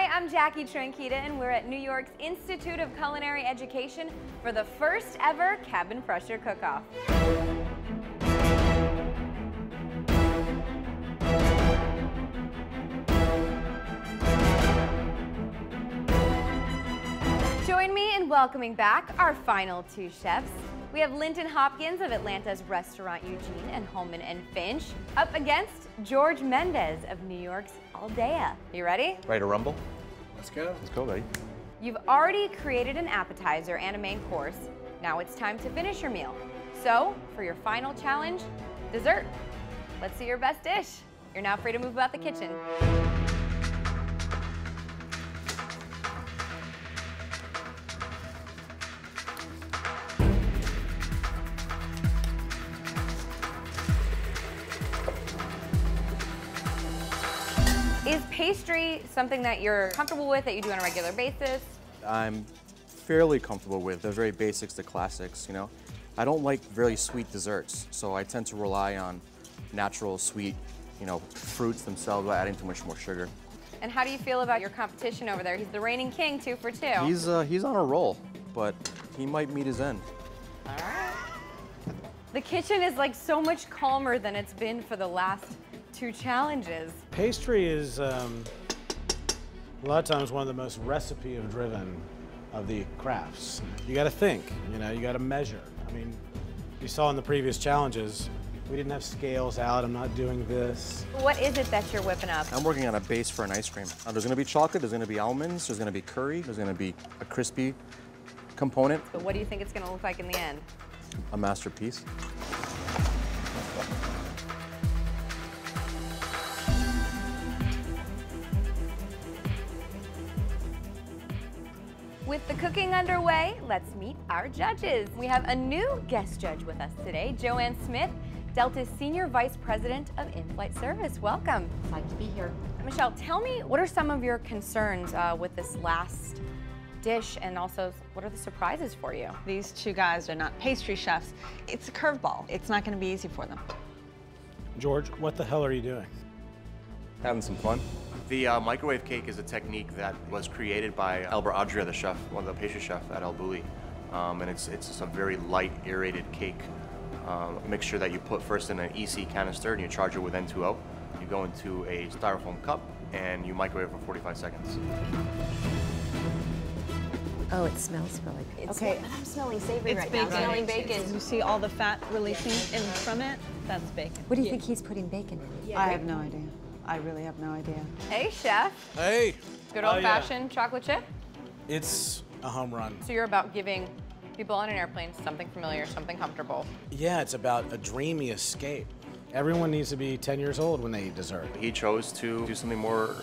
Hi, I'm Tranchida, and we're at New York's Institute of Culinary Education for the first ever Cabin Pressure Cook-Off. Join me in welcoming back our final two chefs. We have Linton Hopkins of Atlanta's Restaurant Eugene and Holman and Finch up against George Mendes of New York's Aldea. You ready? Ready to rumble? Let's go. Let's go, buddy. You've already created an appetizer and a main course. Now it's time to finish your meal. So, for your final challenge, dessert. Let's see your best dish. You're now free to move about the kitchen. Is pastry something that you're comfortable with, that you do on a regular basis? I'm fairly comfortable with the very basics, the classics, you know. I don't like very sweet desserts, so I tend to rely on natural sweet, you know, fruits themselves without adding too much more sugar. And how do you feel about your competition over there? He's the reigning king, 2 for 2. He's on a roll, but he might meet his end. All right. The kitchen is like so much calmer than it's been for the last 2 challenges. Pastry is a lot of times one of the most recipe-driven of the crafts. You got to think, you know, you got to measure. I mean, you saw in the previous challenges, we didn't have scales out. I'm not doing this. What is it that you're whipping up? I'm working on a base for an ice cream. There's going to be chocolate, there's going to be almonds, there's going to be curry, there's going to be a crispy component. So what do you think it's going to look like in the end? A masterpiece. With the cooking underway, let's meet our judges. We have a new guest judge with us today, Joanne Smith, Delta's Senior Vice President of In-Flight Service. Welcome. Excited to be here. Michelle, tell me, what are some of your concerns with this last dish, and also what are the surprises for you? These 2 guys are not pastry chefs. It's a curveball. It's not going to be easy for them. George, what the hell are you doing? Having some fun. The microwave cake is a technique that was created by Albert Adria, the chef, one of the pastry chef at El Bulli. And it's just a very light, aerated cake mixture that you put first in an EC canister and you charge it with N2O. You go into a styrofoam cup and you microwave it for 45 seconds. Oh, it smells really good. Okay, I'm smelling savory right bacon. now. I'm smelling bacon. You see all the fat releasing in from it? That's bacon. What do you think he's putting bacon in? I have no idea. I really have no idea. Hey, chef. Hey. Good old-fashioned chocolate chip? It's a home run. So you're about giving people on an airplane something familiar, something comfortable. Yeah, it's about a dreamy escape. Everyone needs to be 10 years old when they eat dessert. He chose to do something more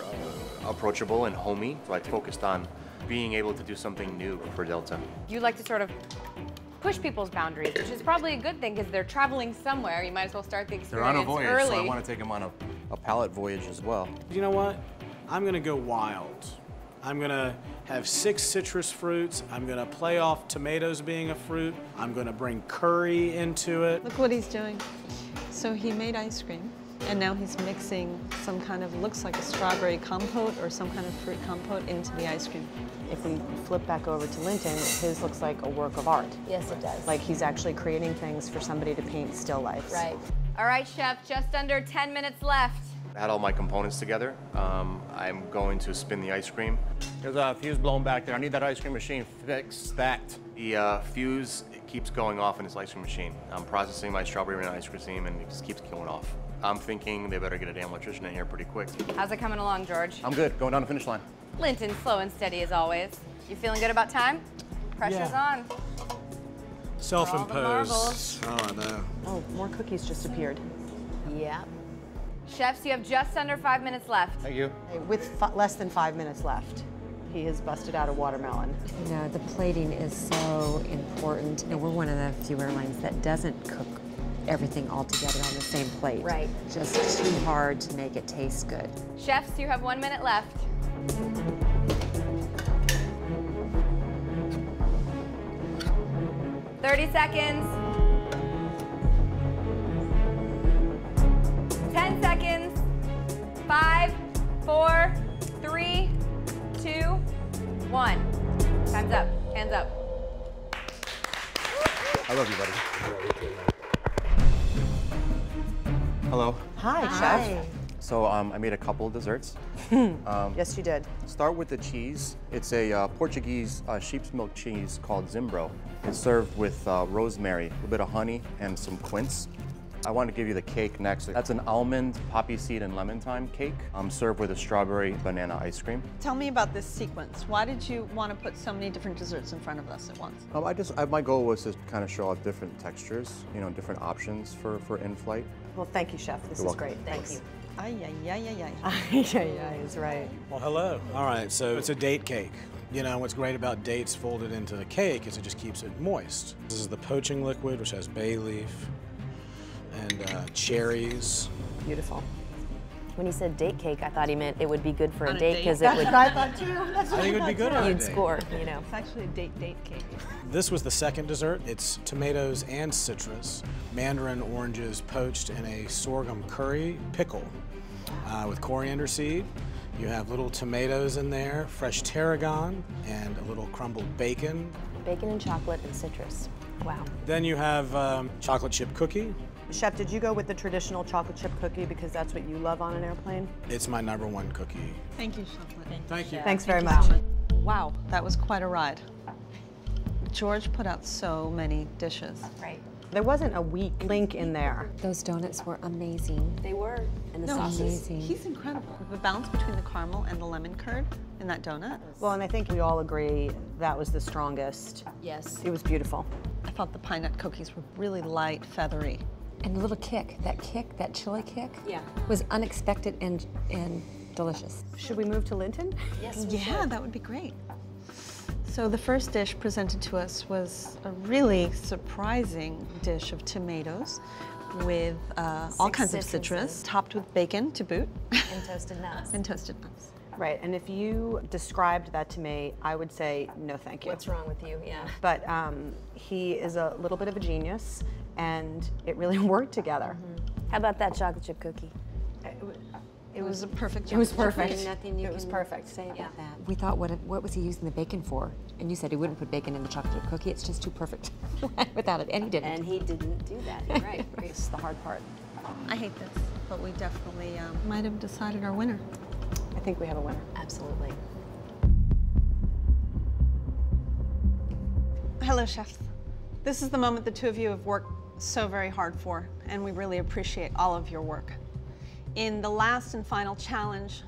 approachable and homey, so I focused on being able to do something new for Delta. You like to sort of push people's boundaries, which is probably a good thing because they're traveling somewhere. You might as well start the experience They're on a voyage, early. so I want to take them on a palate voyage as well. You know what? I'm gonna go wild. I'm gonna have 6 citrus fruits. I'm gonna play off tomatoes being a fruit. I'm gonna bring curry into it. Look what he's doing. So he made ice cream, and now he's mixing some kind of, looks like a strawberry compote or some kind of fruit compote into the ice cream. If we flip back over to Linton, his looks like a work of art. Yes, it does. Like he's actually creating things for somebody to paint still lifes. Right. All right, chef, just under 10 minutes left. I had all my components together. I'm going to spin the ice cream. There's a fuse blown back there. I need that ice cream machine fixed, stacked. The fuse keeps going off in this ice cream machine. I'm processing my strawberry and ice cream and it just keeps going off. I'm thinking they better get a damn electrician in here pretty quick. How's it coming along, George? I'm good, going down the finish line. Linton, slow and steady as always. You feeling good about time? Pressure's on. Self-imposed. Oh, I know. Oh, more cookies just appeared. Yeah. Chefs, you have just under 5 minutes left. Thank you. With less than 5 minutes left, he has busted out a watermelon. You know, the plating is so important. You know, we're one of the few airlines that doesn't cook everything all together on the same plate. Right. Just too hard to make it taste good. Chefs, you have 1 minute left. "30 seconds. 10 seconds. 5, 4, 3, 1. Time's up. Hands up. I love you, buddy. Hello. Hi, Chef. So I made a couple of desserts. Yes, you did. Start with the cheese. It's a Portuguese sheep's milk cheese called Zimbro. It's served with rosemary, a little bit of honey, and some quince. I want to give you the cake next. That's an almond, poppy seed, and lemon thyme cake, served with a strawberry banana ice cream. Tell me about this sequence. Why did you want to put so many different desserts in front of us at once? My goal was to kind of show off different textures, different options for in-flight. Well, thank you, Chef. This You're is welcome. great. Thank you. Ay, ay, ay, ay, ay. Ay, is right. Well, hello. All right, so it's a date cake. What's great about dates folded into the cake is it just keeps it moist. This is the poaching liquid, which has bay leaf and cherries. Beautiful. When he said date cake, I thought he meant it would be good for On a a date date? because it That's would. what I thought too. That's what I think it would be good on a You'd date. score, It's actually a date cake. This was the second dessert. It's tomatoes and citrus, mandarin oranges poached in a sorghum curry pickle with coriander seed. You have little tomatoes in there, fresh tarragon, and a little crumbled bacon. Bacon and chocolate and citrus. Wow. Then you have chocolate chip cookie. Chef, did you go with the traditional chocolate chip cookie because that's what you love on an airplane? It's my #1 cookie. Thank you, Chocolate. Thank you. Thanks very much. Wow, that was quite a ride. George put out so many dishes. Right. There wasn't a weak link in there. Those donuts were amazing. They were. And the No, sauces. he's incredible. The balance between the caramel and the lemon curd in that donut. Well, and I think we all agree that was the strongest. Yes. It was beautiful. I thought the pine nut cookies were really light, feathery. And the little kick, that chili kick, Yeah. was unexpected and delicious. Should we move to Linton? Yes. Yeah, that would be great. So the first dish presented to us was a really surprising dish of tomatoes with all kinds of citrus, topped with bacon to boot, And toasted nuts. and toasted nuts. Right, and if you described that to me, I would say, no thank you. What's wrong with you? Yeah. But he is a little bit of a genius, and it really worked together. How about that chocolate chip cookie? It was a perfect It was chocolate chip perfect. cookie. Nothing you It was can perfect. say about that. We thought, what was he using the bacon for? And you said he wouldn't put bacon in the chocolate chip cookie. It's just too perfect without it, and he didn't. And he didn't do that. You're right. This is the hard part. I hate this, but we definitely might have decided our winner. I think we have a winner. Absolutely. Hello, chefs. This is the moment the two of you have worked so very hard for, and we really appreciate all of your work. In the last and final challenge,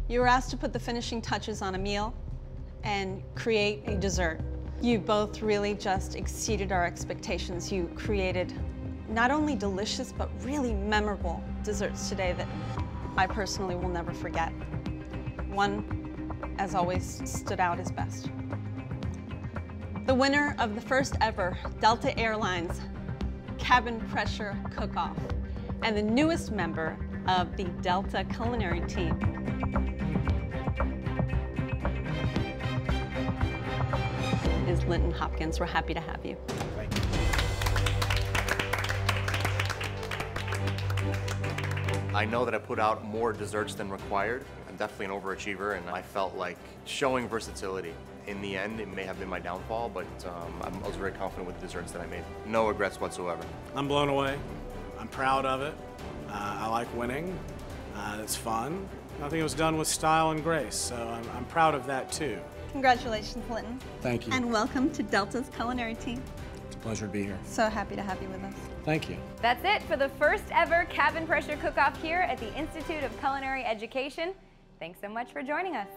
you were asked to put the finishing touches on a meal and create a dessert. You both really just exceeded our expectations. You created not only delicious, but really memorable desserts today that I personally will never forget. One, as always, stood out as best. The winner of the first ever Delta Airlines Cabin Pressure Cook-Off and the newest member of the Delta culinary team is Linton Hopkins. We're happy to have you. Thank you. I know that I put out more desserts than required. I'm definitely an overachiever, and I felt like showing versatility. In the end, it may have been my downfall, but I was very confident with the desserts that I made. No regrets whatsoever. I'm blown away. I'm proud of it. I like winning. It's fun. I think it was done with style and grace, so I'm proud of that too. Congratulations, Linton. Thank you. And welcome to Delta's culinary team. It's a pleasure to be here. So happy to have you with us. Thank you. That's it for the first ever Cabin Pressure Cook-Off here at the Institute of Culinary Education. Thanks so much for joining us.